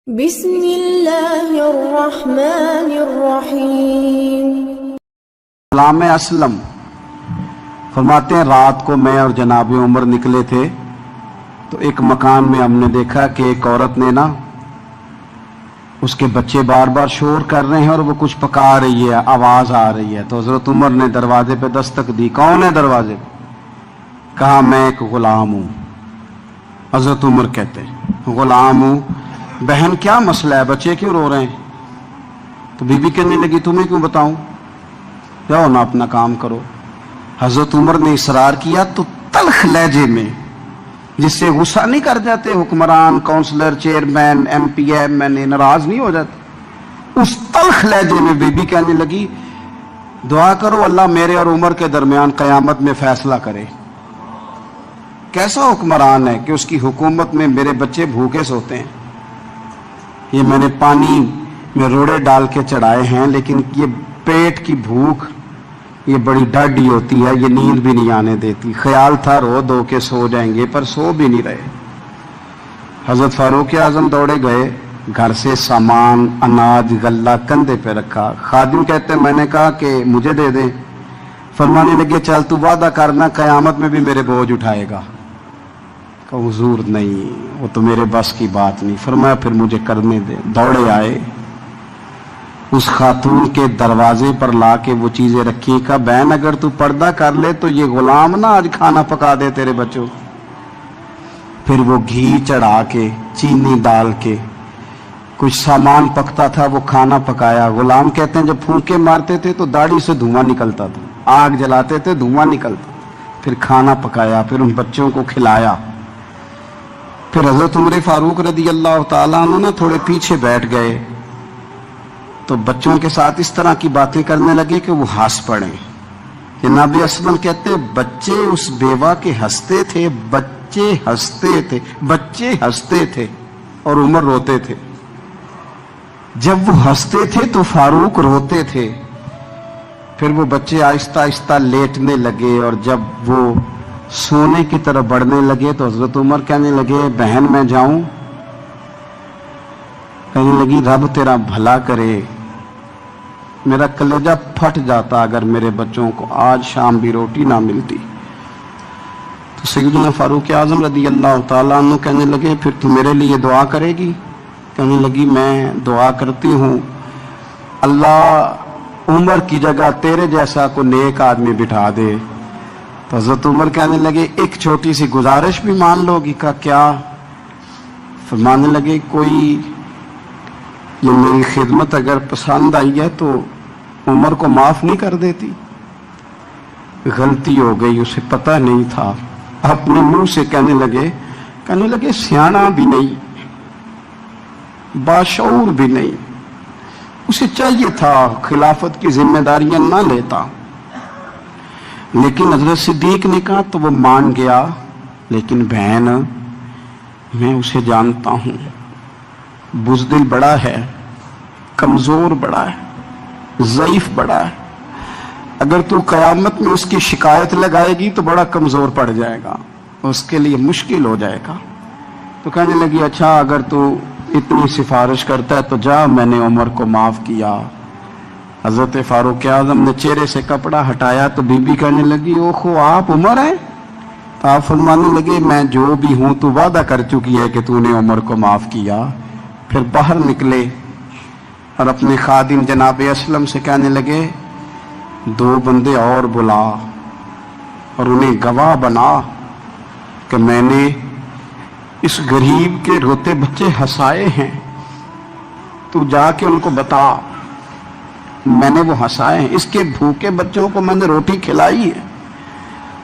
بسم اللہ الرحمن الرحیم۔ غلام اسلم فرماتے ہیں رات کو میں اور جناب عمر نکلے تھے تو ایک مکان میں ہم نے دیکھا کہ ایک عورت نے نا اس کے بچے بار بار شور کر رہے ہیں اور وہ کچھ پکا رہی ہے، آواز آ رہی ہے۔ تو حضرت عمر نے دروازے پہ دستک دی۔ کون ہے دروازے پہ؟ کہا میں ایک غلام ہوں۔ حضرت عمر کہتے ہیں غلام ہوں، بہن کیا مسئلہ ہے، بچے کیوں رو رہے ہیں؟ تو بی بی کہنے لگی تمہیں کیوں بتاؤں، جاؤ نا اپنا کام کرو۔ حضرت عمر نے اصرار کیا تو تلخ لہجے میں، جس سے غصہ نہیں کر جاتے حکمران، councillor, chairman, M P M N A ناراض نہیں ہو جاتے، اس تلخ لہجے میں بی بی کہنے لگی دعا کرو اللہ میرے اور عمر کے درمیان قیامت میں فیصلہ کرے۔ کیسا حکمران ہے کہ اس کی حکومت میں میرے بچے بھوکے سوتے ہیں؟ یہ میں نے پانی میں روڑے ڈال کے چڑھائے ہیں، لیکن یہ پیٹ کی بھوک یہ بڑی ڈاڈی ہوتی ہے، یہ نیند بھی نہیں آنے دیتی۔ خیال تھا رو دو کے سو جائیں گے پر سو بھی نہیں رہے۔ حضرت فاروق اعظم دوڑے گئے، گھر سے سامان، اناج، غلہ کندھے پہ رکھا۔ خادم کہتے ہیں میں نے کہا کہ مجھے دے دیں۔ فرمانے لگے چل تو وعدہ کرنا قیامت میں بھی میرے بوجھ اٹھائے گا۔ کہ حضور نہیں، وہ تو میرے بس کی بات نہیں۔ فرمایا پھر مجھے کرنے دے۔ دوڑے آئے، اس خاتون کے دروازے پر لا کے وہ چیزیں رکھی۔ کہا بہن اگر تو پردہ کر لے تو یہ غلام نا آج کھانا پکا دے تیرے بچوں۔ پھر وہ گھی چڑھا کے، چینی ڈال کے، کچھ سامان پکتا تھا وہ کھانا پکایا۔ غلام کہتے ہیں جب پھونکے مارتے تھے تو داڑھی سے دھواں نکلتا تھا، آگ جلاتے تھے دھواں نکلتا، پھر کھانا پکایا، پھر ان بچوں کو کھلایا۔ پھر حضرت عمر فاروق رضی اللہ تعالیٰ عنہ نا تھوڑے پیچھے بیٹھ گئے تو بچوں کے ساتھ اس طرح کی باتیں کرنے لگے کہ وہ ہنس پڑے۔ جناب اسلم کہتے ہیں بچے اس بیوہ کے ہنستے تھے، بچے ہنستے تھے اور عمر روتے تھے۔ جب وہ ہنستے تھے تو فاروق روتے تھے۔ پھر وہ بچے آہستہ آہستہ لیٹنے لگے اور جب وہ سونے کی طرف بڑھنے لگے تو حضرت عمر کہنے لگے بہن میں جاؤں؟ کہنے لگی رب تیرا بھلا کرے، میرا کلیجہ پھٹ جاتا اگر میرے بچوں کو آج شام بھی روٹی نہ ملتی۔ تو سیدنا فاروق اعظم رضی اللہ تعالیٰ عنہ کہنے لگے پھر تو میرے لیے دعا کرے گی؟ کہنے لگی میں دعا کرتی ہوں اللہ عمر کی جگہ تیرے جیسا کو نیک آدمی بٹھا دے۔ تو حضرت عمر کہنے لگے ایک چھوٹی سی گزارش بھی مان لو گی؟ کا کیا؟ فرمانے لگے کوئی یہ میری خدمت اگر پسند آئی ہے تو عمر کو معاف نہیں کر دیتی؟ غلطی ہو گئی، اسے پتہ نہیں تھا۔ اپنے منہ سے کہنے لگے سیانا بھی نہیں، باشعور بھی نہیں، اسے چاہیے تھا خلافت کی ذمہ داریاں نہ لیتا۔ لیکن حضرت صدیق نے کہا تو وہ مان گیا، لیکن بہن میں اسے جانتا ہوں، بزدل بڑا ہے، کمزور بڑا ہے، ضعیف بڑا ہے، اگر تو قیامت میں اس کی شکایت لگائے گی تو بڑا کمزور پڑ جائے گا، اس کے لیے مشکل ہو جائے گا۔ تو کہنے لگی اچھا اگر تو اتنی سفارش کرتا ہے تو جا، میں نے عمر کو معاف کیا۔ حضرت فاروق اعظم نے چہرے سے کپڑا ہٹایا تو بی بی کہنے لگی اوہو آپ عمر ہیں؟ تو آپ فرمانے لگے میں جو بھی ہوں تو وعدہ کر چکی ہے کہ تو نے عمر کو معاف کیا۔ پھر باہر نکلے اور اپنے خادم جناب اسلم سے کہنے لگے 2 بندے اور بلا اور انہیں گواہ بنا کہ میں نے اس غریب کے روتے بچے ہنسائے ہیں، تو جا کے ان کو بتا میں نے وہ ہنسائے ہیں، اس کے بھوکے بچوں کو میں نے روٹی کھلائی ہے،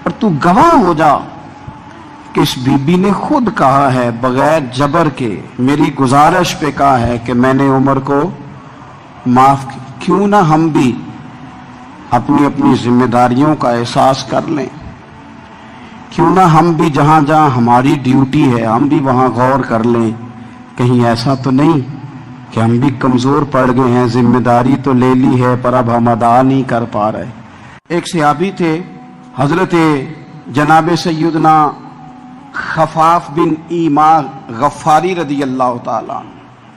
اور تو گواہ ہو جا کہ اس بی بی نے خود کہا ہے بغیر جبر کے، میری گزارش پہ کہا ہے کہ میں نے عمر کو معاف کی۔ کیوں نہ ہم بھی اپنی اپنی ذمہ داریوں کا احساس کر لیں، کیوں نہ ہم بھی جہاں جہاں ہماری ڈیوٹی ہے ہم بھی وہاں غور کر لیں، کہیں ایسا تو نہیں کہ ہم بھی کمزور پڑ گئے ہیں، ذمہ داری تو لے لی ہے پر اب ہم ادا نہیں کر پا رہے۔ ایک صحابی تھے حضرت جناب سیدنا خفاف بن ایما غفاری رضی اللہ تعالیٰ عنہ،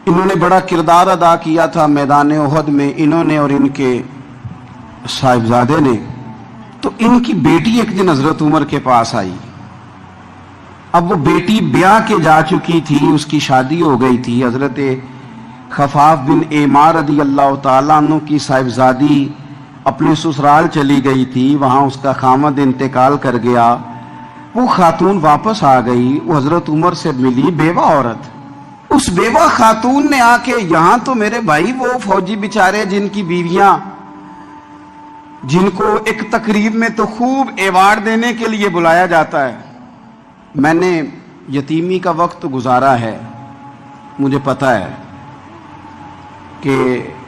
انہوں نے بڑا کردار ادا کیا تھا میدان احد میں، انہوں نے اور ان کے صاحبزادے نے۔ تو ان کی بیٹی ایک دن حضرت عمر کے پاس آئی۔ اب وہ بیٹی بیاہ کے جا چکی تھی، اس کی شادی ہو گئی تھی۔ حضرت خفاف بن ایمار رضی اللہ تعالیٰ عنہ کی صاحبزادی اپنے سسرال چلی گئی تھی، وہاں اس کا خامد انتقال کر گیا۔ وہ خاتون واپس آ گئی، وہ حضرت عمر سے ملی، بیوہ عورت۔ اس بیوہ خاتون نے آ کے، یہاں تو میرے بھائی وہ فوجی بیچارے جن کی بیویاں، جن کو ایک تقریب میں تو خوب ایوارڈ دینے کے لیے بلایا جاتا ہے، میں نے یتیمی کا وقت گزارا ہے، مجھے پتہ ہے کہ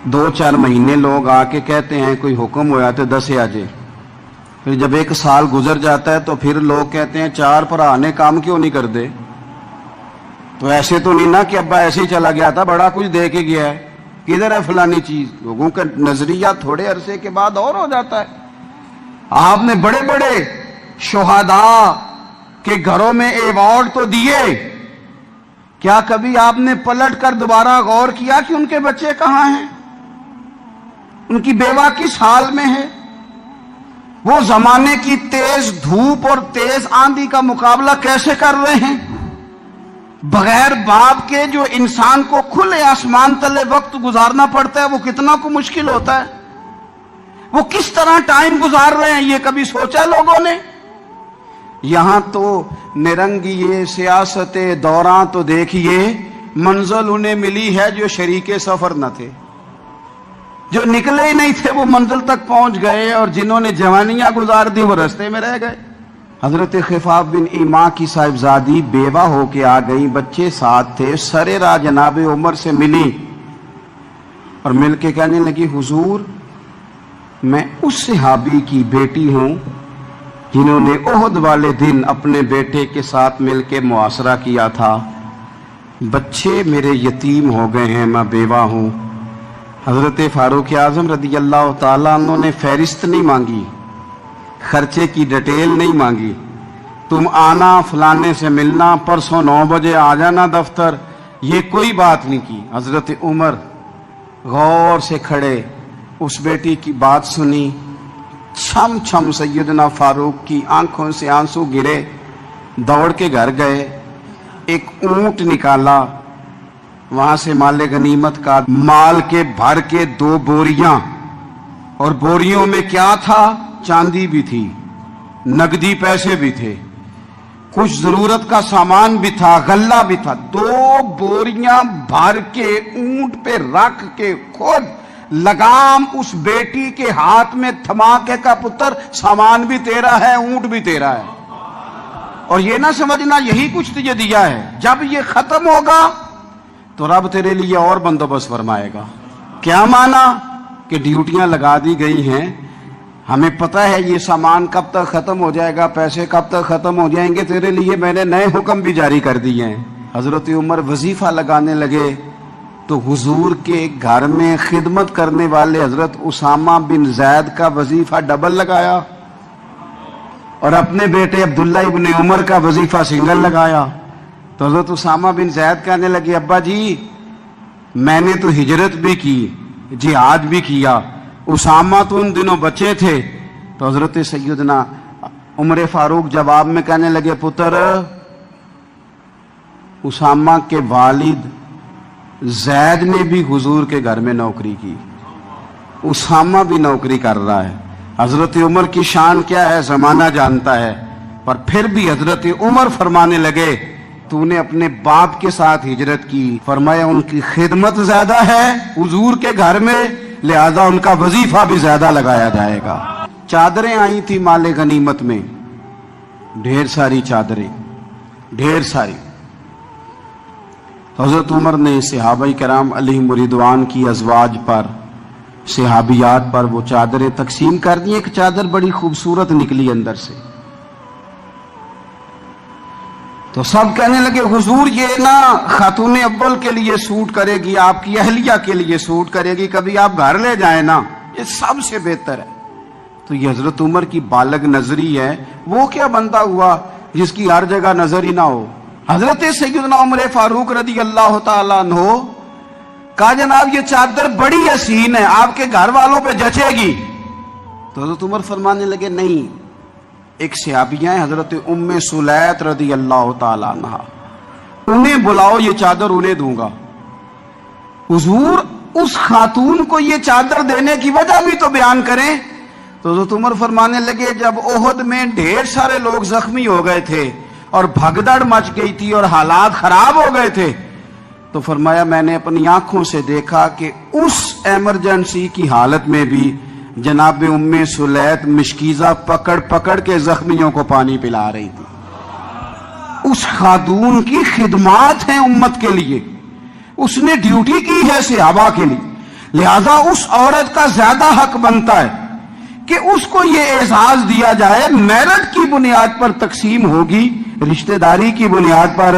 2-4 مہینے لوگ آ کے کہتے ہیں کوئی حکم ہوا تو 10 آجے، پھر جب 1 سال گزر جاتا ہے تو پھر لوگ کہتے ہیں 4 بھرا نے کام کیوں نہیں کر دے۔ تو ایسے تو نہیں نا کہ ابا ایسے ہی چلا گیا تھا، بڑا کچھ دے کے گیا ہے، کدھر ہے فلانی چیز۔ لوگوں کا نظریہ تھوڑے عرصے کے بعد اور ہو جاتا ہے۔ آپ نے بڑے بڑے شہداء کے گھروں میں ایوارڈ تو دیے، کیا کبھی آپ نے پلٹ کر دوبارہ غور کیا کہ ان کے بچے کہاں ہیں، ان کی بیوہ کس حال میں ہے؟ وہ زمانے کی تیز دھوپ اور تیز آندھی کا مقابلہ کیسے کر رہے ہیں؟ بغیر باپ کے جو انسان کو کھلے آسمان تلے وقت گزارنا پڑتا ہے وہ کتنا کو مشکل ہوتا ہے، وہ کس طرح ٹائم گزار رہے ہیں، یہ کبھی سوچا لوگوں نے؟ یہاں تو نرنگیے سیاست دوراں تو دیکھیے منزل انہیں ملی ہے جو شریک سفر نہ تھے، جو نکلے ہی نہیں تھے وہ منزل تک پہنچ گئے، اور جنہوں نے جوانیاں گزار دی وہ رستے میں رہ گئے۔ حضرت خفاف بن ایما کی صاحبزادی بیوہ ہو کے آ گئی، بچے ساتھ تھے، سرے راہ جناب عمر سے ملی اور مل کے کہنے لگی، حضور میں اس صحابی کی بیٹی ہوں جنہوں نے احد والے دن اپنے بیٹے کے ساتھ مل کے معاشرہ کیا تھا، بچے میرے یتیم ہو گئے ہیں، میں بیوہ ہوں۔ حضرت فاروق اعظم رضی اللہ تعالیٰ عنہ نے فہرست نہیں مانگی، خرچے کی ڈیٹیل نہیں مانگی، تم آنا فلانے سے ملنا، پرسوں 9 بجے آ جانا دفتر، یہ کوئی بات نہیں کی۔ حضرت عمر غور سے کھڑے، اس بیٹی کی بات سنی، چھم چھم سیدنا فاروق کی آنکھوں سے آنسو گرے، دوڑ کے گھر گئے، ایک اونٹ نکالا، وہاں سے مال غنیمت کا مال کے بھر کے 2 بوریاں، اور بوریوں میں کیا تھا؟ چاندی بھی تھی، نقدی پیسے بھی تھے، کچھ ضرورت کا سامان بھی تھا، غلہ بھی تھا۔ 2 بوریاں بھر کے اونٹ پہ رکھ کے خود لگام اس بیٹی کے ہاتھ میں تھما کے کا پتر سامان بھی تیرا ہے، اونٹ بھی تیرا ہے، اور یہ نہ سمجھنا یہی کچھ تجھے دیا ہے، جب یہ ختم ہوگا تو رب تیرے لیے اور بندوبست فرمائے گا۔ کیا مانا؟ کہ ڈیوٹیاں لگا دی گئی ہیں، ہمیں پتہ ہے یہ سامان کب تک ختم ہو جائے گا، پیسے کب تک ختم ہو جائیں گے، تیرے لیے میں نے نئے حکم بھی جاری کر دیے ہیں۔ حضرت عمر وظیفہ لگانے لگے تو حضور کے گھر میں خدمت کرنے والے حضرت اسامہ بن زید کا وظیفہ ڈبل لگایا، اور اپنے بیٹے عبداللہ ابن عمر کا وظیفہ سنگل لگایا۔ تو حضرت اسامہ بن زید کہنے لگے، ابا جی میں نے تو ہجرت بھی کی، جہاد بھی کیا، اسامہ تو ان دنوں بچے تھے۔ تو حضرت سیدنا عمر فاروق جواب میں کہنے لگے، پتر اسامہ کے والد زید نے بھی حضور کے گھر میں نوکری کی، اسامہ بھی نوکری کر رہا ہے۔ حضرت عمر کی شان کیا ہے زمانہ جانتا ہے، پر پھر بھی حضرت عمر فرمانے لگے، تو نے اپنے باپ کے ساتھ ہجرت کی، فرمایا ان کی خدمت زیادہ ہے حضور کے گھر میں، لہذا ان کا وظیفہ بھی زیادہ لگایا جائے گا۔ چادریں آئی تھی مال غنیمت میں، ڈھیر ساری چادریں، ڈھیر ساری۔ حضرت عمر نے صحابہ کرام علیہم رضوان کی ازواج پر، صحابیات پر وہ چادریں تقسیم کر دی۔ ایک چادر بڑی خوبصورت نکلی اندر سے، تو سب کہنے لگے، حضور یہ نا خاتون اول کے لیے سوٹ کرے گی، آپ کی اہلیہ کے لیے سوٹ کرے گی، کبھی آپ گھر لے جائیں نا، یہ سب سے بہتر ہے۔ تو یہ حضرت عمر کی بالغ نظری ہے، وہ کیا بندہ ہوا جس کی ہر جگہ نظر ہی نہ ہو۔ حضرت سیدنا عمر فاروق رضی اللہ تعالیٰ عنہ کہا جناب یہ چادر بڑی حسین ہے، آپ کے گھر والوں پہ جچے گی. تو حضرت عمر فرمانے لگے نہیں، ایک صحابیہ ہیں حضرت ام سلیت رضی اللہ تعالی عنہ، انہیں بلاؤ، یہ چادر انہیں دوں گا. حضور اس خاتون کو یہ چادر دینے کی وجہ بھی تو بیان کریں. تو حضرت عمر فرمانے لگے جب احد میں ڈھیر سارے لوگ زخمی ہو گئے تھے اور بھگدڑ مچ گئی تھی اور حالات خراب ہو گئے تھے، تو فرمایا میں نے اپنی آنکھوں سے دیکھا کہ اس ایمرجنسی کی حالت میں بھی جناب ام سلیت مشکیزہ پکڑ پکڑ کے زخمیوں کو پانی پلا رہی تھی. اس خاتون کی خدمات ہیں امت کے لیے، اس نے ڈیوٹی کی ہے صحابہ کے لیے، لہذا اس عورت کا زیادہ حق بنتا ہے کہ اس کو یہ اعزاز دیا جائے. میرٹ کی بنیاد پر تقسیم ہوگی، رشتہ داری کی بنیاد پر،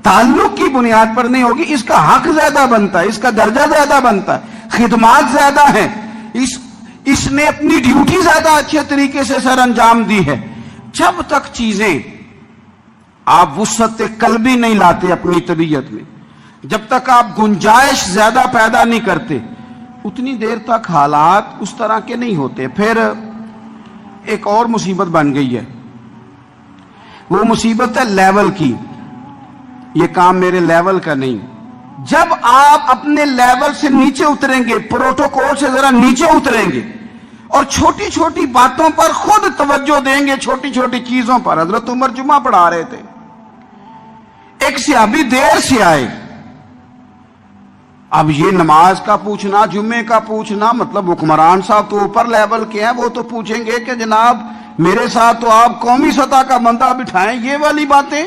تعلق کی بنیاد پر نہیں ہوگی. اس کا حق زیادہ بنتا ہے، اس کا درجہ زیادہ بنتا ہے، خدمات زیادہ ہیں، اس نے اپنی ڈیوٹی زیادہ اچھے طریقے سے سر انجام دی ہے. جب تک چیزیں آپ وسعت قلبی نہیں لاتے اپنی طبیعت میں، جب تک آپ گنجائش زیادہ پیدا نہیں کرتے، اتنی دیر تک حالات اس طرح کے نہیں ہوتے. پھر ایک اور مصیبت بن گئی ہے، وہ مصیبت ہے لیول کی. یہ کام میرے لیول کا نہیں. جب آپ اپنے لیول سے نیچے اتریں گے، پروٹوکول سے ذرا نیچے اتریں گے اور چھوٹی چھوٹی باتوں پر خود توجہ دیں گے، چھوٹی چھوٹی چیزوں پر. حضرت عمر جمعہ پڑھا رہے تھے، ایک صحابی دیر سے آئے. اب یہ نماز کا پوچھنا، جمعے کا پوچھنا، مطلب حکمران صاحب تو اوپر لیول کے ہیں، وہ تو پوچھیں گے کہ جناب میرے ساتھ تو آپ قومی سطح کا بندہ بٹھائیں، یہ والی باتیں.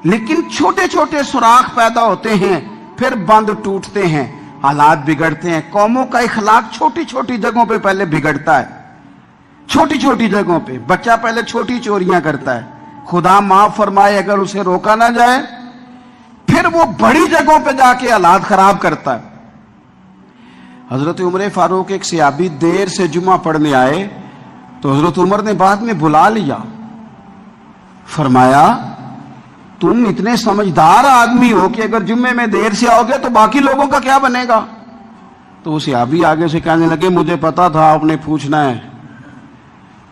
لیکن چھوٹے چھوٹے سوراخ پیدا ہوتے ہیں، پھر بند ٹوٹتے ہیں، حالات بگڑتے ہیں. قوموں کا اخلاق چھوٹی چھوٹی جگہوں پہ پہلے بگڑتا ہے. چھوٹی چھوٹی جگہوں پہ بچہ پہلے چھوٹی چوریاں کرتا ہے، خدا معاف فرمائے اگر اسے روکا نہ جائے، پھر وہ بڑی جگہوں پہ جا کے حالات خراب کرتا ہے. حضرت عمر فاروق ایک صحابی دیر سے جمعہ پڑھنے آئے تو حضرت عمر نے بعد میں بلا لیا. فرمایا تم اتنے سمجھدار آدمی ہو کہ اگر جمعے میں دیر سے آؤ گے تو باقی لوگوں کا کیا بنے گا؟ تو وہ صحابی آگے سے کہنے لگے مجھے پتا تھا آپ نے پوچھنا ہے،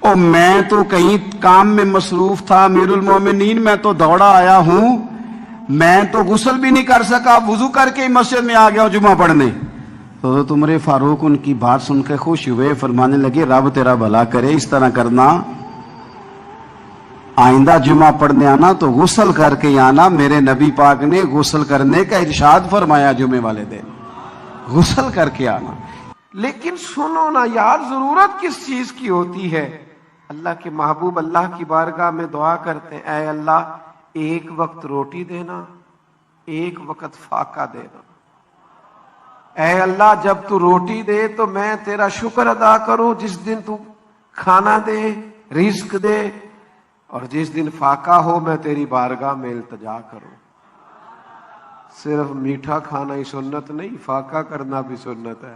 اور میں تو کہیں کام میں مصروف تھا، امیر المومنین میں تو دوڑا آیا ہوں، میں تو غسل بھی نہیں کر سکا، وضو کر کے ہی مسجد میں آ گیا ہوں جمعہ پڑھنے. تو حضرت عمر فاروق ان کی بات سن کے خوش ہوئے، فرمانے لگے رب تیرا بھلا کرے، اس طرح کرنا، آئندہ جمعہ پڑھنے آنا تو غسل کر کے آنا. میرے نبی پاک نے غسل کرنے کا ارشاد فرمایا جمعے والے دن، غسل کر کے آنا. لیکن سنو نا یار، ضرورت کس چیز کی ہوتی ہے؟ اللہ کے محبوب اللہ کی بارگاہ میں دعا کرتے ہیں، اے اللہ ایک وقت روٹی دینا، ایک وقت فاقہ دینا. اے اللہ جب تو روٹی دے تو میں تیرا شکر ادا کروں، جس دن تو کھانا دے، رزق دے، اور جس دن فاقہ ہو میں تیری بارگاہ میں التجا کروں. صرف میٹھا کھانا ہی سنت نہیں، فاقہ کرنا بھی سنت ہے.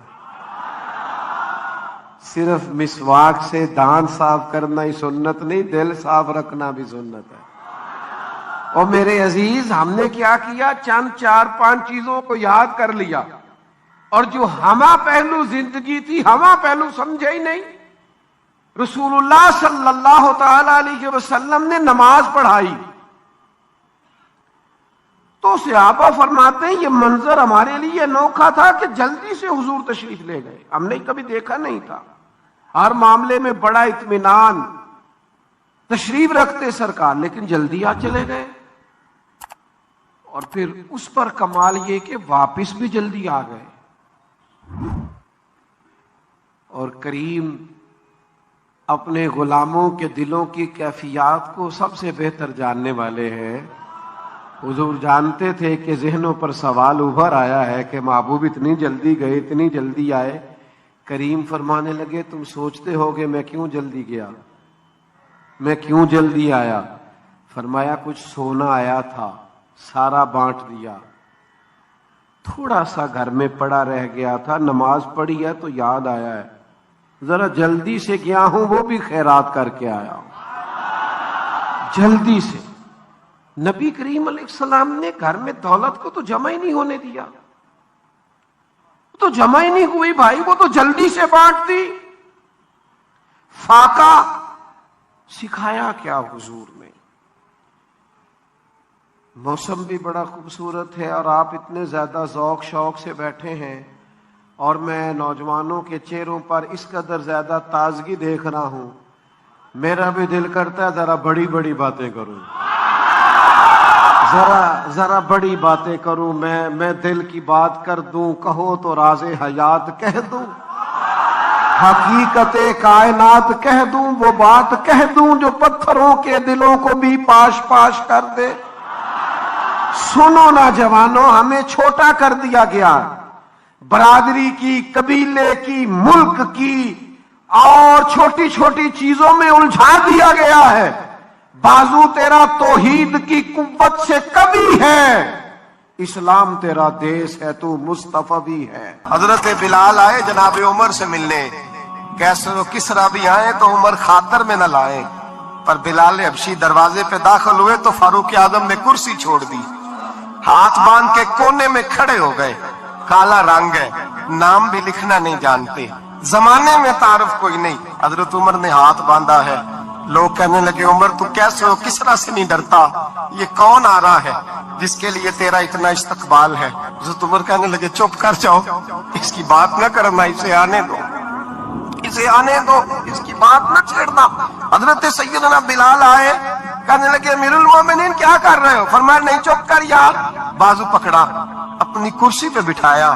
صرف مسواک سے دانت صاف کرنا ہی سنت نہیں، دل صاف رکھنا بھی سنت ہے. اور میرے عزیز ہم نے کیا کیا؟ چند 4-5 چیزوں کو یاد کر لیا، اور جو ہمہ پہلو زندگی تھی ہمہ پہلو سمجھے ہی نہیں. رسول اللہ صلی اللہ تعالی علیہ وسلم نے نماز پڑھائی تو صحابہ فرماتے ہیں یہ منظر ہمارے لیے انوکھا تھا کہ جلدی سے حضور تشریف لے گئے، ہم نے کبھی دیکھا نہیں تھا. ہر معاملے میں بڑا اطمینان تشریف رکھتے سرکار، لیکن جلدی آ چلے گئے. اور پھر اس پر کمال یہ کہ واپس بھی جلدی آ گئے. اور کریم اپنے غلاموں کے دلوں کی کیفیات کو سب سے بہتر جاننے والے ہیں. حضور جانتے تھے کہ ذہنوں پر سوال ابھر آیا ہے کہ محبوب اتنی جلدی گئے، اتنی جلدی آئے. کریم فرمانے لگے تم سوچتے ہوگے میں کیوں جلدی گیا، میں کیوں جلدی آیا؟ فرمایا کچھ سونا آیا تھا، سارا بانٹ دیا، تھوڑا سا گھر میں پڑا رہ گیا تھا، نماز پڑھی ہے تو یاد آیا ہے، ذرا جلدی سے گیا ہوں، وہ بھی خیرات کر کے آیا ہوں جلدی سے. نبی کریم علیہ السلام نے گھر میں دولت کو تو جمع ہی نہیں ہونے دیا. تو جمع ہی نہیں ہوئی بھائی, وہ تو جلدی سے بانٹ دی. فاقہ سکھایا کیا حضور نے. موسم بھی بڑا خوبصورت ہے اور آپ اتنے زیادہ ذوق شوق سے بیٹھے ہیں, اور میں نوجوانوں کے چہروں پر اس قدر زیادہ تازگی دیکھ رہا ہوں, میرا بھی دل کرتا ہے ذرا بڑی بڑی باتیں کروں, ذرا بڑی باتیں کروں. میں دل کی بات کر دوں, کہو تو راز حیات کہہ دوں, حقیقت کائنات کہہ دوں, وہ بات کہہ دوں جو پتھروں کے دلوں کو بھی پاش پاش کر دے. سنو نوجوانوں, ہمیں چھوٹا کر دیا گیا, برادری کی, قبیلے کی, ملک کی اور چھوٹی چھوٹی چیزوں میں الجھا دیا گیا ہے. بازو تیرا توحید کی قوت سے کبھی ہے, اسلام تیرا دیس ہے, تو مصطفی ہے. حضرت بلال آئے جناب عمر سے ملنے, کیسر و کسرا بھی آئے تو عمر خاطر میں نہ لائے, پر بلال حبشی دروازے پہ داخل ہوئے تو فاروق اعظم نے کرسی چھوڑ دی, ہاتھ باندھ کے کونے میں کھڑے ہو گئے. کالا رنگ ہے, نام بھی لکھنا نہیں جانتے, زمانے میں تعارف کوئی نہیں. حضرت عمر نے ہاتھ باندھا ہے, لوگ کہنے لگے عمر تو کیسے ہو, کسرا سے نہیں ڈرتا, یہ کون آ رہا ہے جس کے لیے تیرا اتنا استقبال ہے. حضرت عمر کہنے لگے چپ کر جاؤ, اس کی بات نہ کرنا, اسے آنے دو, اسے آنے دو, اس کی بات نہ چھیڑنا. حضرت سیدنا بلال آئے, کہنے لگے امیر المومنین کیا کر رہے ہو؟ فرمایا نہیں چپ کر یار. بازو پکڑا, اپنی کرسی پہ بٹھایا.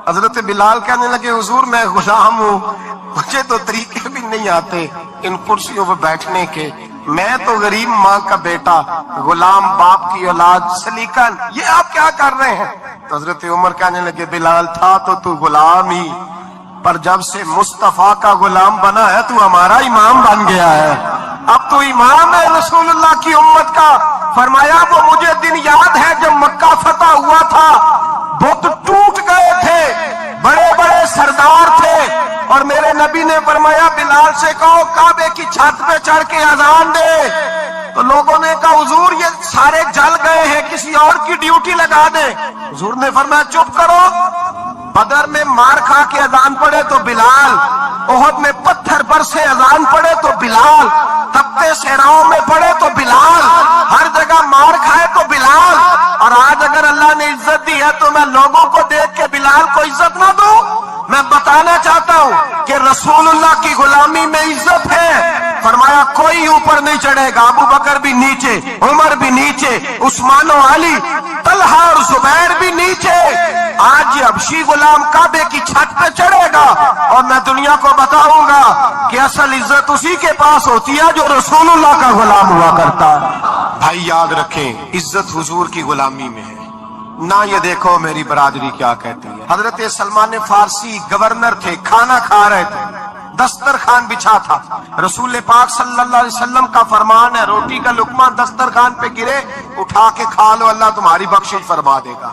حضرت بلال کہنے لگے حضور میں غلام ہوں, مجھے تو طریقے بھی نہیں آتے ان کرسیوں پہ بیٹھنے کے, میں تو غریب ماں کا بیٹا, غلام باپ کی اولاد, سلیقن, یہ آپ کیا کر رہے ہیں؟ تو حضرت عمر کہنے لگے بلال تھا تو غلام ہی, پر جب سے مصطفیٰ کا غلام بنا ہے تو ہمارا امام بن گیا ہے, اب تو امام ہے رسول اللہ کی امت کا. فرمایا وہ مجھے دن یاد ہے جب مکہ فتح ہوا تھا, بت ٹوٹ گئے تھے, بڑے بڑے سردار تھے, اور میرے نبی نے فرمایا بلال سے کہو کعبے کی چھت پہ چڑھ کے اذان دے. تو لوگوں نے کہا حضور یہ سارے جل گئے ہیں, کسی اور کی ڈیوٹی لگا دیں. حضور نے فرمایا چپ کرو, بدر میں مار کھا کے اذان پڑے تو بلال, احد میں پتھر پر سے اذان پڑے تو بلال, تپتے صحراؤں میں پڑے تو بلال, ہر جگہ مار کھائے تو بلال. اور آج اگر اللہ نے عزت دی ہے تو میں لوگوں کو دیکھ کے بلال کو عزت نہ دوں؟ میں بتانا چاہتا ہوں کہ رسول اللہ کی غلامی میں عزت ہے. فرمایا کوئی اوپر نہیں چڑھے گا, ابو بکر بھی نیچے, عمر بھی نیچے, عثمان و علی, طلحہ اور زبیر بھی نیچے. آج یہ حبشی غلام کعبے کی چھت پہ چڑھے گا, اور میں دنیا کو بتاؤں گا کہ اصل عزت اسی کے پاس ہوتی ہے جو رسول اللہ کا غلام ہوا کرتا. بھائی یاد رکھیں عزت حضور کی غلامی میں ہے, نہ یہ دیکھو میری برادری کیا کہتی ہے. حضرت سلمان فارسی گورنر تھے, کھانا کھا رہے تھے, دسترخوان بچھا تھا. رسول پاک صلی اللہ علیہ وسلم کا فرمان ہے روٹی کا لقمہ دسترخوان پہ گرے اٹھا کے کھا لو, اللہ تمہاری بخشش فرما دے گا.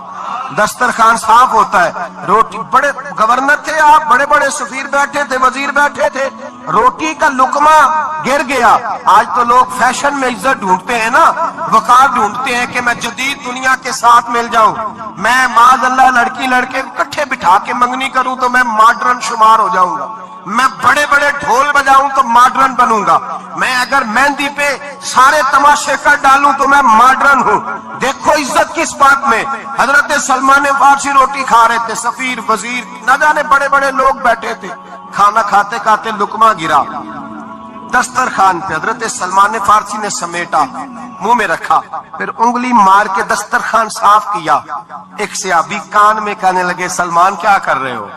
دسترخوان صاف ہوتا ہے. روٹی, بڑے گورنر تھے آپ, بڑے بڑے سفیر بیٹھے تھے, وزیر بیٹھے تھے, روٹی کا لقمہ گر گیا. آج تو لوگ فیشن میں عزت ڈھونڈتے ہیں نا, وقار ڈھونڈتے ہیں کہ میں جدید دنیا کے ساتھ مل جاؤں, میں معاذ اللہ لڑکی لڑکے اکٹھے بٹھا کے منگنی کروں تو میں ماڈرن شمار ہو جاؤں گا, میں بڑے بڑے ڈھول بجاؤں تو ماڈرن بنوں گا, میں اگر مہندی پہ سارے تماشے کر ڈالوں تو میں ماڈرن ہوں. دیکھو عزت کس بات میں. حضرت سلمان فارسی روٹی کھا رہے تھے, سفیر, وزیر, نہ جانے بڑے بڑے لوگ بیٹھے تھے, کھانا کھاتے کھاتے لقمہ گرا دسترخوان پہ. حضرت سلمان فارسی نے سمیٹا, منہ میں رکھا, پھر انگلی مار کے دسترخوان صاف کیا. ایک صحابی کان میں کہنے لگے سلمان کیا کر رہے ہو,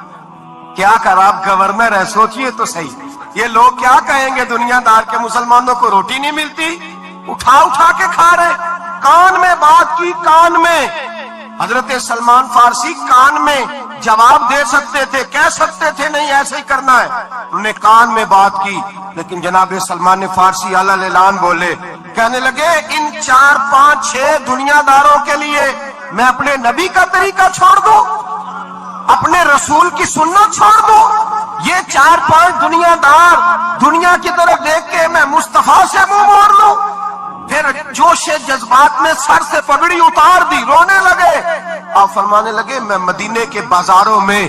کیا کر, آپ گورنر ہے, سوچئے تو صحیح, یہ لوگ کیا کہیں گے دنیا دار کے مسلمانوں کو روٹی نہیں ملتی, اٹھا اٹھا کے کھا رہے. کان میں بات کی, کان میں. حضرت سلمان فارسی کان میں جواب دے سکتے تھے, کہہ سکتے تھے نہیں ایسے ہی کرنا ہے, انہوں نے کان میں بات کی. لیکن جناب سلمان فارسی اعلیٰ اعلان بولے, کہنے لگے ان 4 5 6 دنیا داروں کے لیے میں اپنے نبی کا طریقہ چھوڑ دوں, اپنے رسول کی سنت چھوڑ دوں. یہ 4 5 دنیا دار دنیا کی طرف دیکھ کے میں مصطفیٰ سے منہ موڑ لوں. پھر جوش جذبات میں سر سے پگڑی اتار دی, رونے لگے. آپ فرمانے لگے میں مدینے کے بازاروں میں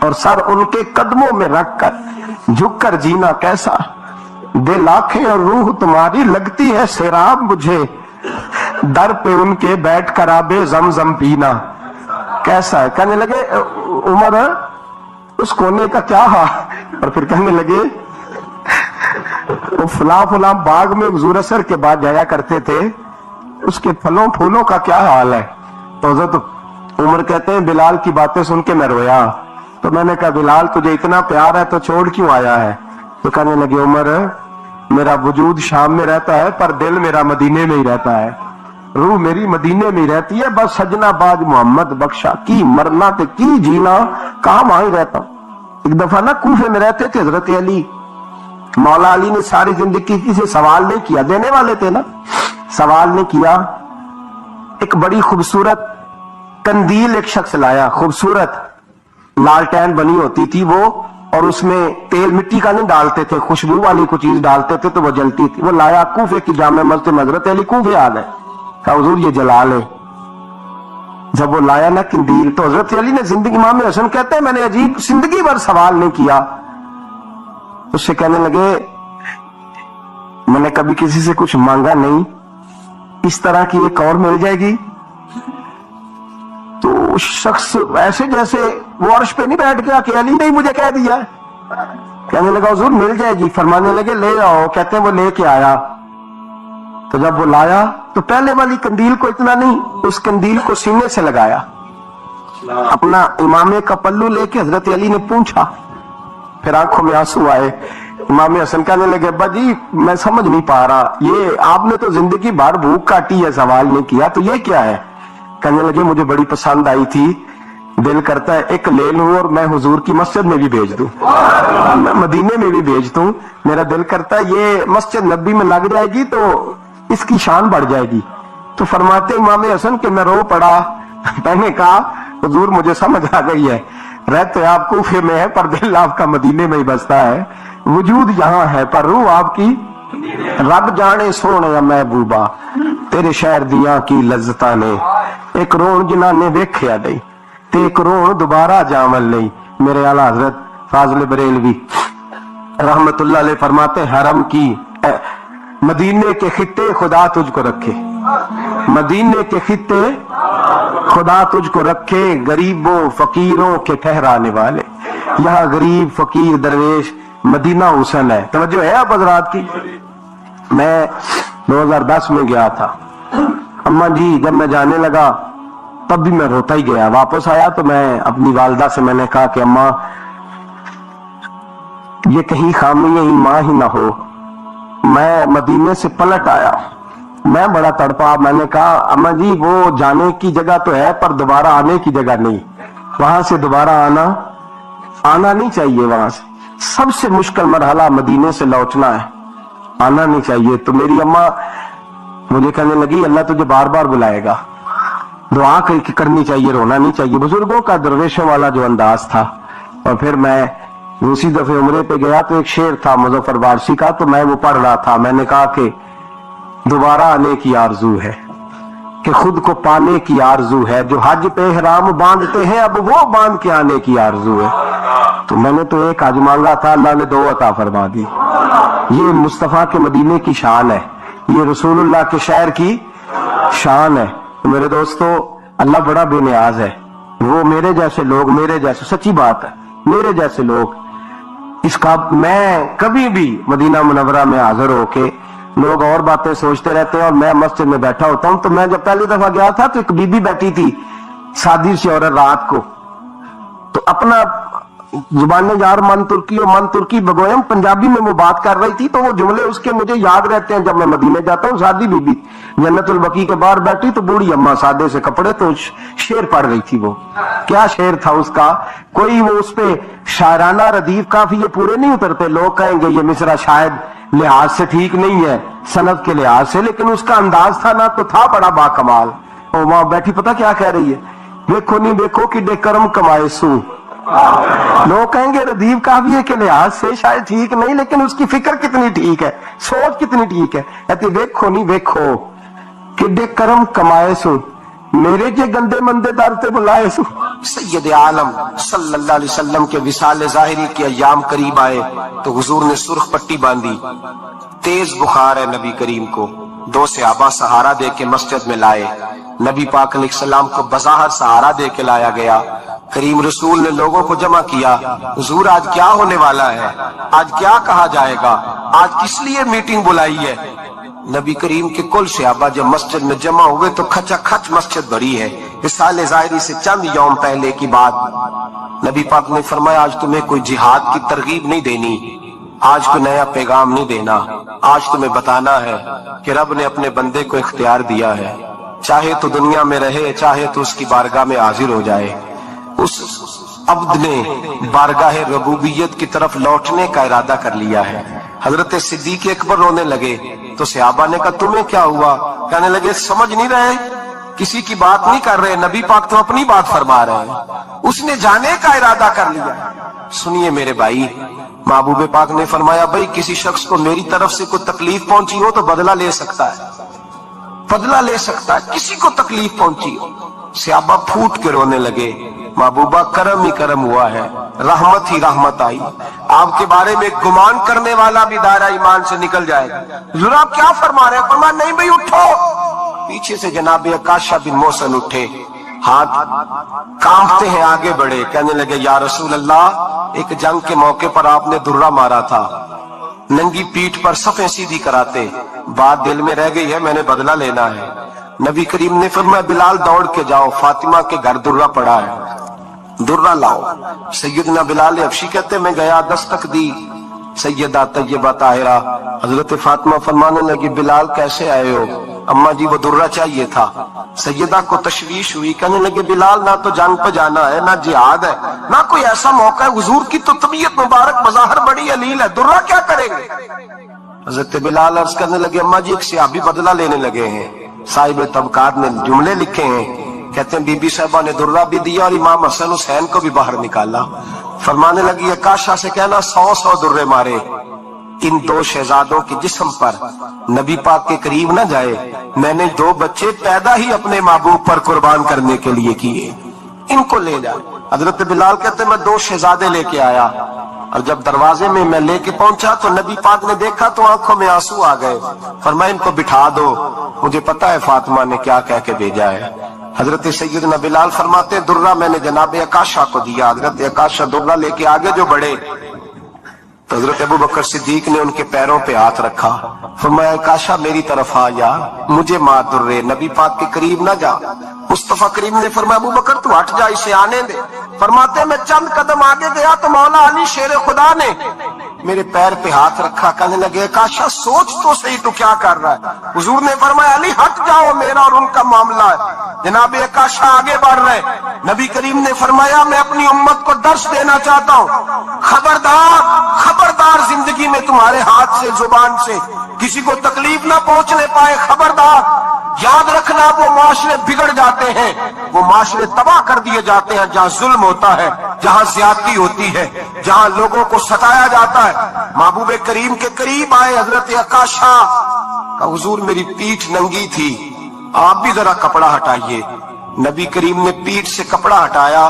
اور سر ان کے قدموں میں رکھ کر جھک کر جینا کیسا، دل آنکھیں اور روح تمہاری لگتی ہے سیراب مجھے، در پہ ان کے بیٹھ کر آبے زمزم پینا کیسا ہے۔ کہنے لگے عمر اس کونے کا کیا حال، اور پھر کہنے لگے وہ فلاں فلاں باغ میں حضور اثر کے بعد جایا کرتے تھے، اس کے پھلوں پھولوں کا کیا حال ہے۔ تو حضرت عمر کہتے ہیں بلال کی باتیں سن کے میں رویا، تو میں نے کہا بلال تجھے اتنا پیار ہے تو چھوڑ کیوں آیا ہے؟ تو کہنے لگے عمر میرا وجود شام میں رہتا ہے پر دل میرا مدینے میں ہی رہتا ہے، روح میری مدینے میں ہی رہتی ہے، بس سجنا باج محمد بخشا کی مرنا تے کی جینا، کہاں وہاں ہی رہتا ہوں۔ ایک دفعہ نا کوفے میں رہتے تھے حضرت علی، مولا علی نے ساری زندگی کسی سے سوال نہیں کیا، دینے والے تھے نا، سوال نہیں کیا۔ ایک بڑی خوبصورت قندیل ایک شخص لایا، خوبصورت لالٹین بنی ہوتی تھی وہ، اور اس میں تیل مٹی کا نہیں ڈالتے تھے، خوشبو والی کوئی چیز ڈالتے تھے تو وہ جلتی تھی۔ وہ لایا کوفے کی جامع مسجد میں، حضرت علی کوفے آ گئے، کہا حضور یہ جلا لے۔ جب وہ لایا نا قندیل تو حضرت علی نے زندگی، امام حسن کہتے ہیں میں نے عجیب زندگی بھر سوال نہیں کیا، اس سے کہنے لگے میں نے کبھی کسی سے کچھ مانگا نہیں، اس طرح کی ایک اور مل جائے گی؟ تو شخص ایسے جیسے وہ عرش پہ نہیں بیٹھ گیا کہ علی نے مجھے کہہ دیا، کہنے لگا حضور مل جائے گی، فرمانے لگے لے آؤ، کہتے ہیں وہ لے کے آیا۔ تو جب وہ لایا تو پہلے والی قندیل کو اتنا نہیں، اس قندیل کو سینے سے لگایا، اپنا امامے کا پلو لے کے حضرت علی نے پوچھا، پھر آنکھوں میں آنسو آئے۔ امام حسن کہنے لگے ابا جی میں سمجھ نہیں پا رہا، یہ آپ نے تو زندگی بھر بھوک کاٹی ہے، سوال نہیں کیا، تو یہ کیا ہے؟ کہنے لگے مجھے بڑی پسند آئی تھی، دل کرتا ہے ایک لے لوں اور میں حضور کی مسجد میں بھی بھیج دوں، میں مدینے میں بھی بھیج دوں، میرا دل کرتا ہے یہ مسجد نبی میں لگ جائے گی تو اس کی شان بڑھ جائے گی۔ تو فرماتے امام حسن کہ میں رو پڑا، میں نے کہا حضور مجھے سمجھ آ گئی ہے، رہتے آپ کوفے میں ہے پر دل آپ کا مدینے میں ہی بستا ہے، وجود یہاں ہے پر روح آپ کی، رب جانے سونے یا محبوبہ تیرے شہر دیاں کی لذتاں نے، ایک رون جنہاں نے ویکھیا نہیں تے ایک رون دوبارہ جامل نہیں۔ میرے اعلیٰ حضرت فاضل بریلوی رحمت اللہ علیہ فرماتے حرم کی مدینے کے خطے خدا تجھ کو رکھے، مدینے کے خطے خدا تجھ کو رکھے، غریبوں فقیروں کے ٹھہرانے والے، یہاں غریب فقیر درویش مدینہ حسن ہے۔ توجہ ہے آپ حضرات کی؟ میں 2010 میں گیا تھا، اماں جی جب میں جانے لگا تب بھی میں روتا ہی گیا، واپس آیا تو میں اپنی والدہ سے میں نے کہا کہ اماں یہ کہیں خامی ایمان ہی نہ ہو، میں مدینے سے پلٹ آیا، میں بڑا تڑپا، میں نے کہا اماں جی وہ جانے کی جگہ تو ہے پر دوبارہ آنے کی جگہ نہیں، وہاں سے دوبارہ آنا نہیں چاہیے، وہاں سے سب سے مشکل مرحلہ مدینے سے لوٹنا ہے، آنا نہیں چاہیے۔ تو میری اماں مجھے کہنے لگی اللہ تجھے بار بار بلائے گا، دعا کرنی چاہیے، رونا نہیں چاہیے، بزرگوں کا درویشوں والا جو انداز تھا۔ اور پھر میں دوسری دفعہ عمرے پہ گیا تو ایک شعر تھا مظفر وارسی کا، تو میں وہ پڑھ رہا تھا، میں نے کہا کہ دوبارہ آنے کی آرزو ہے، کہ خود کو پانے کی آرزو ہے، جو حج پہ احرام باندھتے ہیں اب وہ باندھ کے آنے کی آرزو ہے۔ تو میں نے تو ایک حج مانگا تھا، اللہ نے 2 عطا فرما دی۔ یہ مصطفیٰ کے مدینے کی شان ہے، یہ رسول اللہ کے شہر کی شان ہے۔ میرے دوستو اللہ بڑا بے نیاز ہے، وہ میرے جیسے لوگ، میرے جیسے، سچی بات ہے، میرے جیسے لوگ اس کا، میں کبھی بھی مدینہ منورہ میں حاضر ہو کے لوگ اور باتیں سوچتے رہتے ہیں اور میں مسجد میں بیٹھا ہوتا ہوں۔ تو میں جب پہلی دفعہ گیا تھا تو ایک بی بی بیٹھی تھی سادی سی عورت رات کو، تو اپنا زبان میں یار من ترکی بگویم پنجابی میں وہ بات کر رہی تھی، تو وہ جملے اس کے مجھے یاد رہتے ہیں جب میں مدینے جاتا ہوں۔ سادی بی بی جنت البقیع کے باہر بیٹھی تو بوڑھی اماں سادے سے کپڑے، تو شعر پڑھ رہی تھی۔ وہ کیا شعر تھا اس کا، کوئی وہ اس پہ شاعرانہ ردیف کافی یہ پورے نہیں اترتے، لوگ کہیں گے یہ مصرع شاید لحاظ سے ٹھیک نہیں ہے سند کے لحاظ سے، لیکن اس کا انداز تھا نا تو تھا بڑا با کمال۔ اور وہاں بیٹھی پتہ کیا کہہ رہی ہے، دیکھو نہیں دیکھو کہ دے کرم کمائے سو، لوگ کہیں گے ردیف کافیے کے لحاظ سے شاید ٹھیک نہیں، لیکن اس کی فکر کتنی ٹھیک ہے، سوچ کتنی ٹھیک ہے۔ کہتی دیکھو نہیں دیکھو کہ دے کرم کمائے سو، میرے کے گندے مندے در تے بلائے سو. سید عالم صلی اللہ علیہ وسلم کے وصال ظاہری کے ایام قریب آئے تو حضور نے سرخ پٹی باندھی. تیز بخار ہے نبی کریم کو. 2 صحابہ سہارا دے کے مسجد میں لائے. نبی پاک علیہ السلام کو بظاہر سہارا دے کے لایا گیا. کریم رسول نے لوگوں کو جمع کیا. حضور آج کیا ہونے والا ہے؟ آج کیا کہا جائے گا؟ آج کس لیے میٹنگ بلائی ہے؟ نبی کریم کے کل صحابہ جب مسجد میں جمع ہوئے تو کھچا کھچ مسجد بھری ہے. وصال ظاہری سے چند یوم پہلے کی بات. نبی پاک نے فرمایا آج تمہیں کوئی جہاد کی ترغیب نہیں دینی، آج کوئی نیا پیغام نہیں دینا. آج تمہیں بتانا ہے کہ رب نے اپنے بندے کو اختیار دیا ہے، چاہے تو دنیا میں رہے چاہے تو اس کی بارگاہ میں حاضر ہو جائے. اس عبد نے بارگاہ ربوبیت کی طرف لوٹنے کا ارادہ کر لیا ہے. حضرت صدیق اکبر رونے لگے تو صحابہ نے کہا تمہیں کیا ہوا؟ کہنے لگے سمجھ نہیں رہے، کسی کی بات نہیں کر رہے، نبی پاک تو اپنی بات فرما رہے ہیں، اس نے جانے کا ارادہ کر لیا. سنیے میرے بھائی، محبوب پاک نے فرمایا بھائی کسی شخص کو میری طرف سے کوئی تکلیف پہنچی ہو تو بدلہ لے سکتا ہے، بدلہ لے سکتا ہے. کسی کو تکلیف پہنچی ہو. صحابہ پھوٹ کے رونے لگے. محبوبہ کرم ہی کرم ہوا ہے، رحمت ہی رحمت آئی. آپ کے بارے میں گمان کرنے والا بھی دائرہ ایمان سے نکل جائے گا. حضور آپ کیا فرما رہے ہیں؟ فرمایا نہیں بھائی اٹھو. پیچھے سے جناب عکاشہ بن محصن اٹھے، ہاتھ کانپتے ہیں، آگے بڑھے، کہنے لگے یا رسول اللہ ایک جنگ کے موقع پر آپ نے درہ مارا تھا، ننگی پیٹھ پر صفیں سیدھی کراتے، بات دل میں رہ گئی ہے، میں نے بدلہ لینا ہے. نبی کریم نے فرمایا بلال دوڑ کے جاؤ، فاطمہ کے گھر درہ پڑا ہے، درہ لاؤ. سیدنا بلال حبشی کہتے میں گیا، دستک دی سیدہ طیبہ طاہرہ. حضرت فاطمہ فرمانے لگی بلال کیسے آئے ہو؟ اماں جی وہ درہ چاہیے تھا. سیدہ کو تشویش ہوئی، کہنے لگے بلال نہ تو جنگ پہ جانا ہے، نہ جہاد ہے، نہ کوئی ایسا موقع ہے. حضور کی تو طبیعت مبارک بظاہر بڑی علیل ہے، درہ کیا کریں گے؟ حضرت بلال عرض کرنے لگے اماں جی ایک صحابی بدلہ لینے لگے ہیں. صاحب طبقات نے جملے لکھے ہیں، کہتے ہیں بی بی صاحبہ نے درہ بھی دیا اور امام حسن حسین کو بھی باہر نکالا. فرمانے لگی عکاشہ سے کہنا 100 درے مارے. ان 2 شہزادوں کے جسم پر نبی پاک کے قریب نہ جائے. میں نے 2 بچے پیدا ہی اپنے محبوب پر قربان کرنے کے لیے کیے، ان کو لے جائے. حضرت بلال کہتے میں 2 شہزادے لے کے آیا، اور جب دروازے میں میں لے کے پہنچا تو نبی پاک نے دیکھا تو آنکھوں میں آنسو آ گئے. فرمایا ان کو بٹھا دو، مجھے پتا ہے فاطمہ نے کیا کہہ کے بھیجا ہے. حضرت سیدنا بلال فرماتے ہیں درہ میں نے جناب عکاشہ کو دیا. حضرت عکاشہ درہ لے کے آگے جو بڑھے تو حضرت ابو بکر صدیق نے ان کے پیروں پہ ہاتھ رکھا. فرمایا عکاشہ میری طرف آ یا، مجھے مار درے، نبی پاک کے قریب نہ جا. مصطفیٰ کریم نے فرمایا ابو بکر تو ہٹ جا، اسے آنے دے. فرماتے میں چند قدم آگے گیا تو مولا علی شیر خدا نے میرے پیر پہ ہاتھ رکھا. کہنے لگے عکاشہ سوچ تو صحیح تو کیا کر رہا ہے؟ حضور نے فرمایا علی ہٹ جاؤ، میرا اور ان کا معاملہ ہے. جناب عکاشہ آگے بڑھ رہے. نبی کریم نے فرمایا میں اپنی امت کو درس دینا چاہتا ہوں، خبردار خبردار زندگی میں تمہارے ہاتھ سے زبان سے کسی کو تکلیف نہ پہنچنے پائے. خبردار یاد رکھنا وہ معاشرے بگڑ جاتے ہیں، وہ معاشرے تباہ کر دیے جاتے ہیں جہاں ظلم ہوتا ہے، جہاں زیادتی ہوتی ہے، جہاں لوگوں کو ستایا جاتا ہے. محبوب کریم کے قریب آئے حضرت عکاشہ کہ حضور میری پیٹھ ننگی تھی، آپ بھی ذرا کپڑا ہٹائیے. نبی کریم نے پیٹھ سے کپڑا ہٹایا.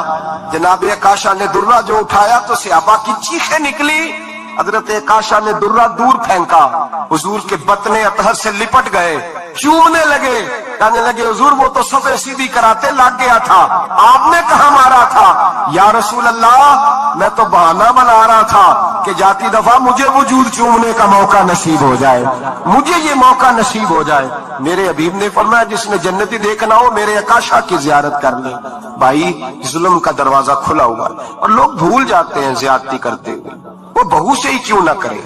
جناب عکاشہ نے درہ جو اٹھایا تو صحابہ کی چیخیں نکلی. حضرت عکاشہ نے درہ دور پھینکا، حضور کے بطن اطہر سے لپٹ گئے، چومنے لگے. کہنے لگے حضور وہ تو صفیں سیدھی کراتے لگ گیا تھا، آپ نے کہاں مارا تھا؟ یا رسول اللہ میں تو بہانہ بنا رہا تھا کہ جاتی دفعہ مجھے وجود چومنے کا موقع نصیب ہو جائے، مجھے یہ موقع نصیب ہو جائے. میرے حبیب نے فرمایا جس نے جنتی دیکھنا ہو میرے عکاشہ کی زیارت کر لے. بھائی ظلم کا دروازہ کھلا ہوا ہے اور لوگ بھول جاتے ہیں زیادتی کرتے ہوئے. وہ بہو سے ہی کیوں نہ کرے،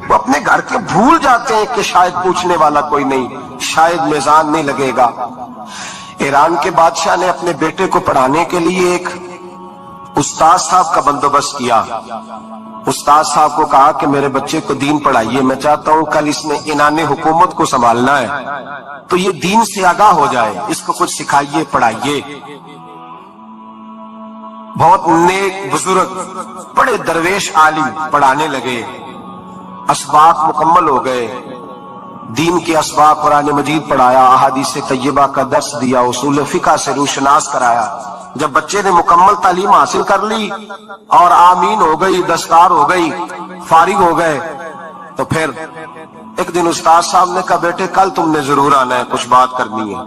وہ اپنے گھر کے بھول جاتے ہیں کہ شاید پوچھنے والا کوئی نہیں، شاید میزان نہیں لگے گا. ایران کے بادشاہ نے اپنے بیٹے کو پڑھانے کے لیے ایک استاد صاحب کا بندوبست کیا. استاد صاحب کو کہا کہ میرے بچے کو دین پڑھائیے، میں چاہتا ہوں کل اس نے عنان حکومت کو سنبھالنا ہے تو یہ دین سے آگاہ ہو جائے، اس کو کچھ سکھائیے پڑھائیے. بہت نیک بزرگ بڑے درویش عالم پڑھانے لگے، اسباق مکمل ہو گئے. دین کے اسباق قرآن مجید پڑھایا، احادیث طیبہ کا درس دیا، اصول فقہ سے روشناس کرایا۔ جب بچے نے مکمل تعلیم حاصل کر لی اور آمین ہو گئی، دستار ہو گئی، فارغ ہو گئے، تو پھر ایک دن استاد صاحب نے کہا بیٹے کل تم نے ضرور آنا ہے، کچھ بات کرنی ہے۔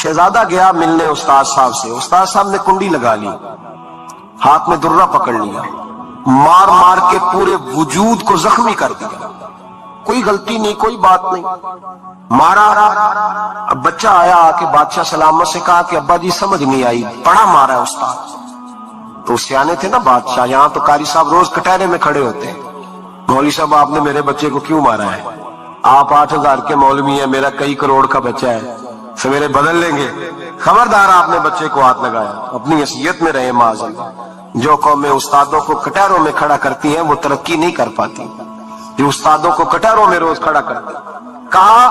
شہزادہ گیا ملنے استاد صاحب سے، استاد صاحب نے کنڈی لگا لی، ہاتھ میں درہ پکڑ لیا، مار مار کے پورے وجود کو زخمی کر دیا، کوئی غلطی نہیں، کوئی بات نہیں، مارا۔ اب بچہ آیا آ کے بادشاہ سلامت سے کہا کہ ابا جی سمجھ نہیں آئی، بڑا مارا ہے استاد۔ تو سیانے تھے نا بادشاہ، یہاں تو قاری صاحب روز کٹہرے میں کھڑے ہوتے ہیں، مولوی صاحب آپ نے میرے بچے کو کیوں مارا ہے؟ آپ 8,000 کے مولوی ہیں، میرا کئی کروڑ کا بچہ ہے، سویرے بدل لیں گے، خبردار آپ نے بچے کو ہاتھ لگایا، اپنی حیثیت میں رہے معاذاللہ۔ جو قومیں استادوں کو کٹہروں میں کھڑا کرتی ہیں وہ ترقی نہیں کر پاتی، جو استادوں کو کٹہروں میں روز کھڑا کرتے ہیں۔ کہا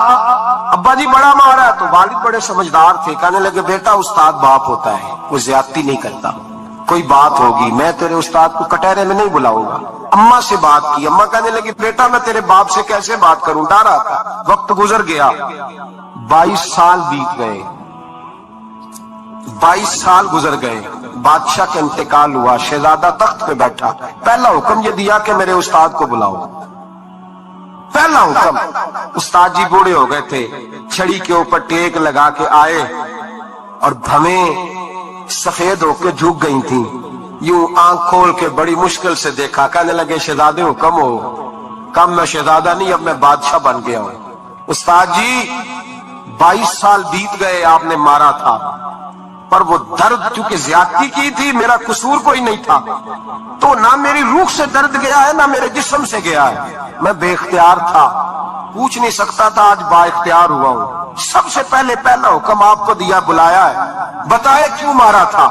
ابا جی بڑا مارا ہے، تو والد بڑے سمجھدار تھے، کہنے لگے بیٹا استاد باپ ہوتا ہے، وہ زیادتی نہیں کرتا، کوئی بات ہوگی میں تیرے استاد کو کٹہرے میں نہیں بلاؤں گا۔ اماں سے بات کی، اماں کہنے لگی بیٹا میں تیرے باپ سے کیسے بات کروں، ڈر آتا۔ وقت گزر گیا، 22 سال بیت گئے، 22 سال گزر گئے، بادشاہ کا انتقال ہوا، شہزادہ تخت پہ بیٹھا، پہلا حکم یہ دیا کہ میرے استاد کو بلاؤ، پہلا حکم۔ استاد جی بوڑھے ہو گئے تھے، چھڑی کے اوپر ٹیک لگا کے آئے اور بھویں سفید ہو کے جھک گئی تھیں، یوں آنکھ کھول کے بڑی مشکل سے دیکھا، کہنے لگے شہزادے حکم ہو۔ کم میں شہزادہ نہیں، اب میں بادشاہ بن گیا ہوں۔ استاد جی 22 سال بیت گئے، آپ نے مارا تھا، پر وہ درد چونکہ زیادتی کی تھی، میرا قصور کوئی نہیں تھا، تو نہ میری روح سے درد گیا ہے نہ میرے جسم سے گیا ہے، میں بے اختیار تھا، پوچھ نہیں سکتا تھا، آج با اختیار ہوا ہوں۔ سب سے پہلے پہلا حکم آپ کو دیا، بلایا ہے، بتائے کیوں مارا تھا،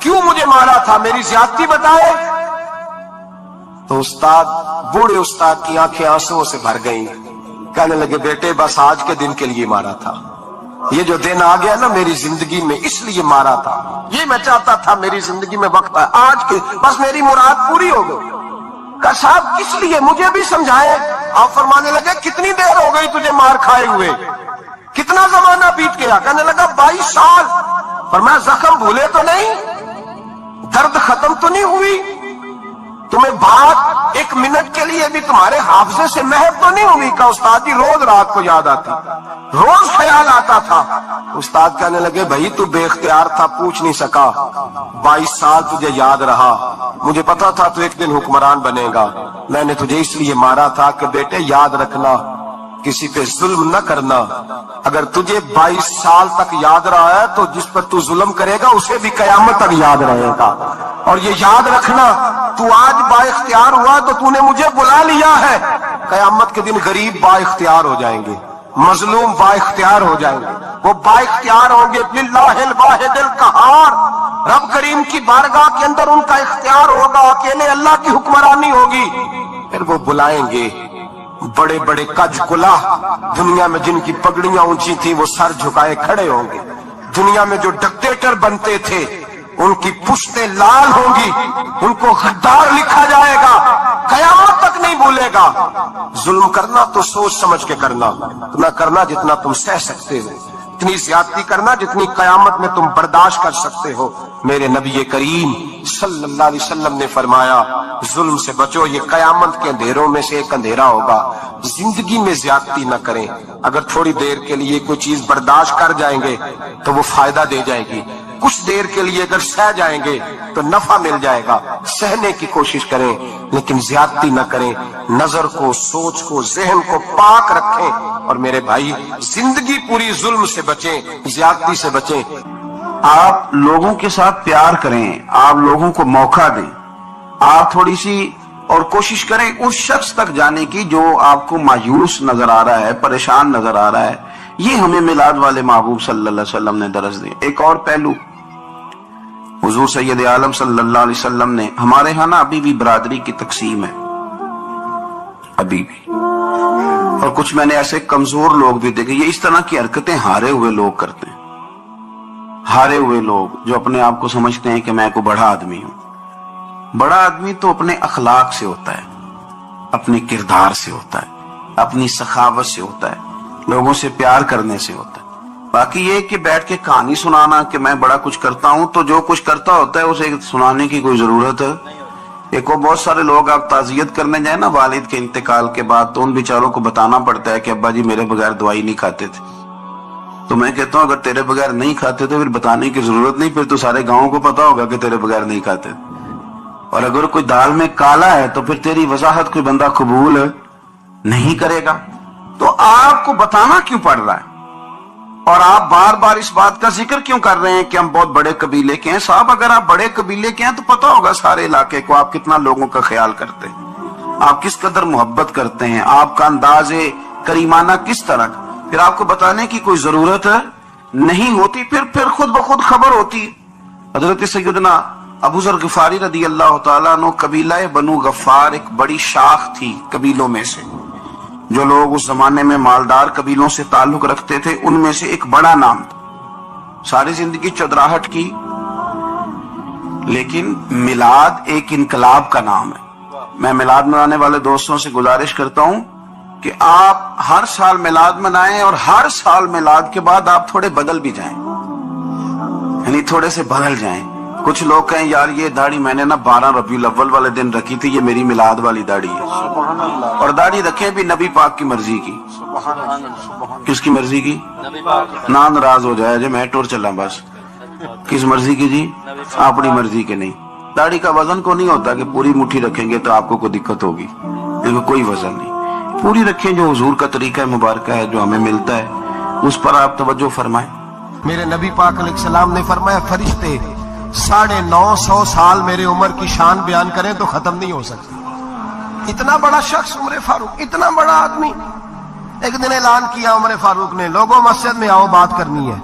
کیوں مجھے مارا تھا، میری زیادتی بتائے۔ تو استاد، بوڑھے استاد کی آنکھیں آنسوؤں سے بھر گئیں، کہنے لگے بیٹے بس آج کے دن کے لیے مارا تھا، یہ جو دن آ گیا نا میری زندگی میں اس لیے مارا تھا، یہ میں چاہتا تھا میری زندگی میں وقت ہے، آج کے بس میری مراد پوری ہو گئی۔ کہا صاحب کس لیے، مجھے بھی سمجھائے۔ آپ فرمانے لگے کتنی دیر ہو گئی تجھے مار کھائے ہوئے، کتنا زمانہ بیت گیا؟ کہنے لگا 22 سال۔ فرمایا زخم بھولے تو نہیں، درد ختم تو نہیں ہوئی، تمہیں بات ایک منٹ کے لیے بھی تمہارے حافظے سے محو تو نہیں ہوئی؟ کہ استاد جی روز رات کو یاد آتی، روز خیال آتا تھا۔ استاد کہنے لگے بھائی تو بے اختیار تھا، پوچھ نہیں سکا، 22 سال تجھے یاد رہا، مجھے پتا تھا تو ایک دن حکمران بنے گا، میں نے تجھے اس لیے مارا تھا کہ بیٹے یاد رکھنا، کسی پہ ظلم نہ کرنا، اگر تجھے 22 سال تک یاد رہا ہے تو جس پر تو ظلم کرے گا اسے بھی قیامت تک یاد رہے گا، اور یہ یاد رکھنا تو آج با اختیار ہوا تو تو نے مجھے بلا لیا ہے، قیامت کے دن غریب با اختیار ہو جائیں گے، مظلوم با اختیار ہو جائیں گے، وہ با اختیار ہوں گے للہ الواحد القہار، رب کریم کی بارگاہ کے اندر ان کا اختیار ہوگا، اکیلے اللہ کی حکمرانی ہوگی، پھر وہ بلائیں گے بڑے بڑے کج کلا، دنیا میں جن کی پگڑیاں اونچی تھی وہ سر جھکائے کھڑے ہوں گے، دنیا میں جو ڈکٹیٹر بنتے تھے ان کی پشتیں لال ہوں گی، ان کو غدار لکھا جائے گا، قیامت تک نہیں بھولے گا۔ ظلم کرنا تو سوچ سمجھ کے کرنا، اتنا کرنا جتنا تم سہ سکتے ہو، اتنی زیادتی کرنا جتنی قیامت میں تم برداشت کر سکتے ہو۔ میرے نبی کریم صلی اللہ علیہ وسلم نے فرمایا ظلم سے بچو، یہ قیامت کے اندھیروں میں سے ایک اندھیرا ہوگا، زندگی میں زیادتی نہ کریں، اگر تھوڑی دیر کے لیے کوئی چیز برداشت کر جائیں گے تو وہ فائدہ دے جائے گی، کچھ دیر کے لیے اگر سہ جائیں گے تو نفع مل جائے گا، سہنے کی کوشش کریں لیکن زیادتی نہ کریں، نظر کو، سوچ کو، ذہن کو پاک رکھیں، اور میرے بھائی زندگی پوری ظلم سے بچیں، زیادتی سے بچیں۔ آپ لوگوں کے ساتھ پیار کریں، آپ لوگوں کو موقع دیں، آپ تھوڑی سی اور کوشش کریں اس شخص تک جانے کی جو آپ کو مایوس نظر آ رہا ہے، پریشان نظر آ رہا ہے، یہ ہمیں میلاد والے محبوب صلی اللہ علیہ وسلم نے درس دیں۔ ایک اور پہلو، حضور سید عالم صلی اللہ علیہ وسلم نے، ہمارے ہاں نا ابھی بھی برادری کی تقسیم ہے، ابھی بھی، اور کچھ میں نے ایسے کمزور لوگ بھی دیکھے، یہ اس طرح کی حرکتیں ہارے ہوئے لوگ کرتے ہیں، ہارے ہوئے لوگ جو اپنے آپ کو سمجھتے ہیں کہ میں کوئی بڑا آدمی ہوں۔ بڑا آدمی تو اپنے اخلاق سے ہوتا ہے، اپنے کردار سے ہوتا ہے، اپنی سخاوت سے ہوتا ہے، لوگوں سے پیار کرنے سے ہوتا ہے۔ باقی یہ کہ بیٹھ کے کہانی سنانا کہ میں بڑا کچھ کرتا ہوں، تو جو کچھ کرتا ہوتا ہے اسے سنانے کی کوئی ضرورت ہے؟ ایک وہ بہت سارے لوگ آپ تعزیت کرنے جائیں نا والد کے انتقال کے بعد، تو ان بیچاروں کو بتانا پڑتا ہے کہ ابا جی میرے بغیر دوائی نہیں کھاتے تھے۔ تو میں کہتا ہوں اگر تیرے بغیر نہیں کھاتے تو پھر بتانے کی ضرورت نہیں، پھر تو سارے گاؤں کو پتا ہوگا کہ تیرے بغیر نہیں کھاتے۔ اور اگر کوئی دال میں کالا ہے تو پھر تیری وضاحت کوئی بندہ قبول نہیں کرے گا۔ تو آپ کو بتانا کیوں پڑ رہا ہے؟ اور آپ بار بار اس بات کا ذکر کیوں کر رہے ہیں کہ ہم بہت بڑے قبیلے کے ہیں؟ صاحب اگر آپ بڑے قبیلے کے ہیں تو پتا ہوگا سارے علاقے کو آپ کتنا لوگوں کا خیال کرتے ہیں، آپ کس قدر محبت کرتے ہیں، آپ کا انداز کریمانہ کس طرح، پھر آپ کو بتانے کی کوئی ضرورت نہیں ہوتی، پھر خود بخود خبر ہوتی۔ حضرت سیدنا ابو ذر غفاری رضی اللہ تعالیٰ عنہ، قبیلہ بنو غفار ایک بڑی شاخ تھی قبیلوں میں سے، جو لوگ اس زمانے میں مالدار قبیلوں سے تعلق رکھتے تھے ان میں سے ایک بڑا نام تھا۔ ساری زندگی چودراہٹ کی، لیکن میلاد ایک انقلاب کا نام ہے۔ میں میلاد منانے والے دوستوں سے گزارش کرتا ہوں کہ آپ ہر سال میلاد منائیں، اور ہر سال میلاد کے بعد آپ تھوڑے بدل بھی جائیں، یعنی تھوڑے سے بدل جائیں۔ کچھ لوگ کہیں یار یہ داڑھی میں نے نا 12 ربیع الاول والے دن رکھی تھی، یہ میری میلاد والی داڑھی ہے۔ اور داڑھی رکھیں بھی نبی پاک کی مرضی کی۔ کس کی مرضی کی؟ نہ ناراض ہو جائے جی میں ٹور چلا، بس کس مرضی کی جی؟ اپنی مرضی کے نہیں۔ داڑھی کا وزن کو نہیں ہوتا کہ پوری مٹھی رکھیں گے تو آپ کو کوئی دقت ہوگی، لیکن کوئی وزن نہیں، پوری رکھیں، جو حضور کا طریقہ مبارکہ ہے جو ہمیں ملتا ہے اس پر آپ توجہ فرمائیں۔ میرے نبی پاک علیہ السلام نے فرمایا فرشتے 950 سال میرے عمر کی شان بیان کریں تو ختم نہیں ہو سکتی۔ اتنا بڑا شخص عمر فاروق، اتنا بڑا آدمی۔ ایک دن اعلان کیا عمر فاروق نے، لوگوں مسجد میں آؤ بات کرنی ہے،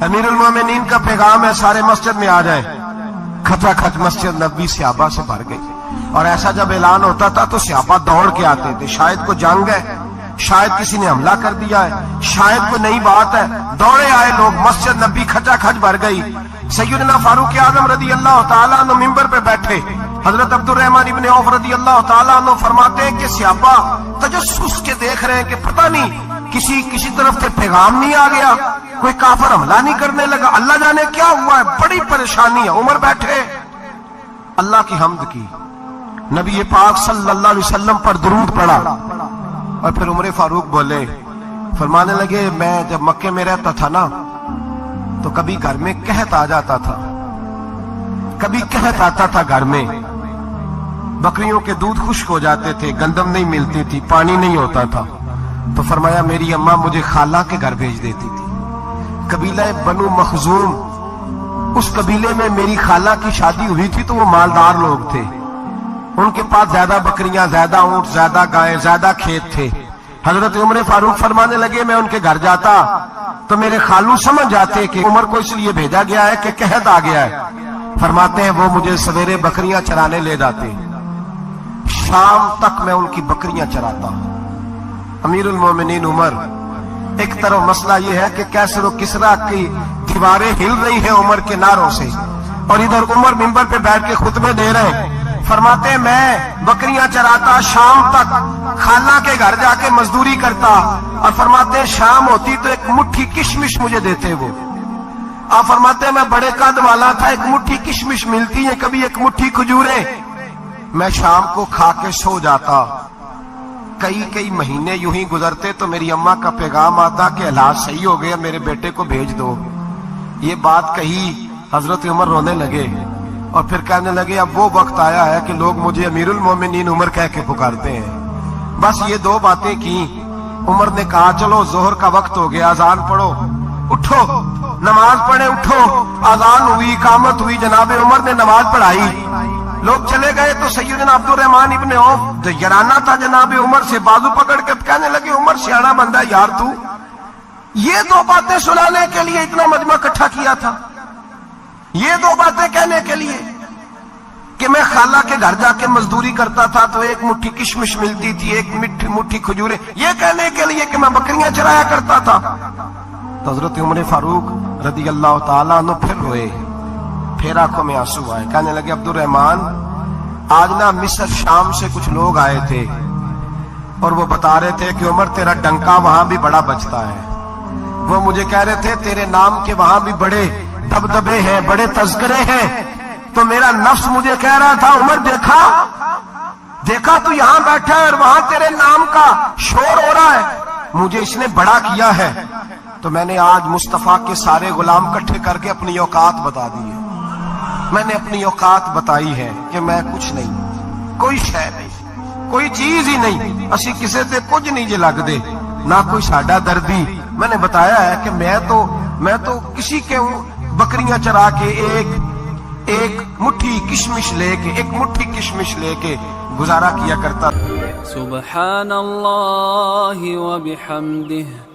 امیر المومنین کا پیغام ہے، سارے مسجد میں آ جائیں۔ کھچا کھچ مسجد نبوی صحابہ سے بھر گئی، اور ایسا جب اعلان ہوتا تھا تو صحابہ دوڑ کے آتے تھے، شاید کو جنگ ہے، شاید کسی نے حملہ کر دیا ہے، شاید کوئی نئی بات ہے، دوڑے آئے لوگ، مسجد نبی کھچا کھچ بھر گئی۔ سیدنا فاروق اعظم رضی اللہ تعالیٰ عنہ ممبر پہ بیٹھے، حضرت عبد الرحمن ابن عوف رضی اللہ تعالیٰ عنہ فرماتے ہیں کہ صحابہ تجسس کے دیکھ رہے ہیں کہ پتہ نہیں کسی طرف سے پیغام نہیں آ گیا، کوئی کافر حملہ نہیں کرنے لگا، اللہ جانے کیا ہوا ہے، بڑی پریشانی ہے۔ عمر بیٹھے، اللہ کی حمد کی، نبی پاک صلی اللہ علیہ وسلم پر درود پڑھا، اور پھر عمر فاروق بولے، فرمانے لگے میں جب مکے میں رہتا تھا نا تو کبھی گھر میں قحط آ جاتا تھا، کبھی قحط آتا تھا گھر میں، بکریوں کے دودھ خشک ہو جاتے تھے، گندم نہیں ملتی تھی، پانی نہیں ہوتا تھا، تو فرمایا میری اماں مجھے خالہ کے گھر بھیج دیتی تھی۔ قبیلہ بنو مخزوم، اس قبیلے میں میری خالہ کی شادی ہوئی تھی تو وہ مالدار لوگ تھے، ان کے پاس زیادہ بکریاں، زیادہ اونٹ، زیادہ گائے، زیادہ کھیت تھے۔ حضرت عمر فاروق فرمانے لگے میں ان کے گھر جاتا تو میرے خالو سمجھ جاتے کہ عمر کو اس لیے بھیجا گیا ہے کہ قحط آ گیا ہے، فرماتے ہیں وہ مجھے سویرے بکریاں چرانے لے جاتے، شام تک میں ان کی بکریاں چراتا ہوں۔ امیر المومنین عمر، ایک طرف مسئلہ یہ ہے کہ کیسر و کسرا کی دیواریں ہل رہی ہیں عمر کے نعروں سے، اور ادھر عمر منبر پہ بیٹھ کے خطبے دے رہے ہیں، فرماتے ہیں میں بکریاں چراتا، شام تک خالہ کے گھر جا کے مزدوری کرتا، اور فرماتے ہیں شام ہوتی تو ایک مٹھی کشمش مجھے دیتے وہ، آپ فرماتے ہیں میں بڑے قد والا تھا، ایک مٹھی کشمش ملتی ہے، کبھی ایک مٹھی کھجوریں، میں شام کو کھا کے سو جاتا۔ کئی مہینے یوں ہی گزرتے تو میری اماں کا پیغام آتا کہ علاج صحیح ہو گیا، میرے بیٹے کو بھیج دو۔ یہ بات کہی، حضرت عمر رونے لگے اور پھر کہنے لگے اب وہ وقت آیا ہے کہ لوگ مجھے امیر المومنین عمر کہہ کے پکارتے ہیں۔ بس یہ دو باتیں کی، عمر نے کہا چلو ظہر کا وقت ہو گیا، اذان پڑھو، اٹھو نماز پڑھے، اٹھو، اذان ہوئی، اقامت ہوئی، جناب عمر نے نماز پڑھائی، لوگ چلے گئے تو سیدنا عبد الرحمن ابن عوف یارانہ تھا جناب عمر سے، بازو پکڑ کے کہنے لگے عمر سیاڑا بندہ یار تو یہ دو باتیں سنانے کے لیے اتنا مجمع اکٹھا کیا تھا، یہ دو باتیں کہنے کے لیے کہ میں خالہ کے گھر جا کے مزدوری کرتا تھا تو ایک مٹھی کشمش ملتی تھی، ایک مٹھی کھجوریں، یہ کہنے کے لیے کہ میں بکریاں چرایا کرتا تھا۔ تو حضرت عمر فاروق رضی اللہ تعالیٰ عنہ پھر روئے، پھر آنکھوں میں آنسو آئے، کہنے لگے عبد الرحمن آج نا مصر شام سے کچھ لوگ آئے تھے، اور وہ بتا رہے تھے کہ عمر تیرا ڈنکا وہاں بھی بڑا بجتا ہے. وہ مجھے کہہ رہے تھے تیرے نام کے وہاں بھی بڑے دبدبے ہیں, بڑے تذکرے ہیں. تو میرا نفس مجھے کہہ رہا تھا عمر دیکھا تو یہاں بیٹھا ہے اور وہاں تیرے نام کا شور ہو رہا ہے, مجھے اس نے بڑا کیا ہے. تو میں نے آج مصطفیٰ کے سارے غلام اکٹھے کر کے اپنی اوقات بتا دی ہے. میں نے اپنی اوقات بتائی ہے کہ میں کچھ نہیں, کوئی شے نہیں, کوئی چیز ہی نہیں, اسی کسے تے کچھ نہیں جے لگ دے, نہ کوئی ساڈا دردی. میں نے بتایا ہے کہ میں تو کسی کے بکریاں چرا کے ایک مٹھی کشمش لے کے گزارا کیا کرتا. سبحان اللہ و بحمدہ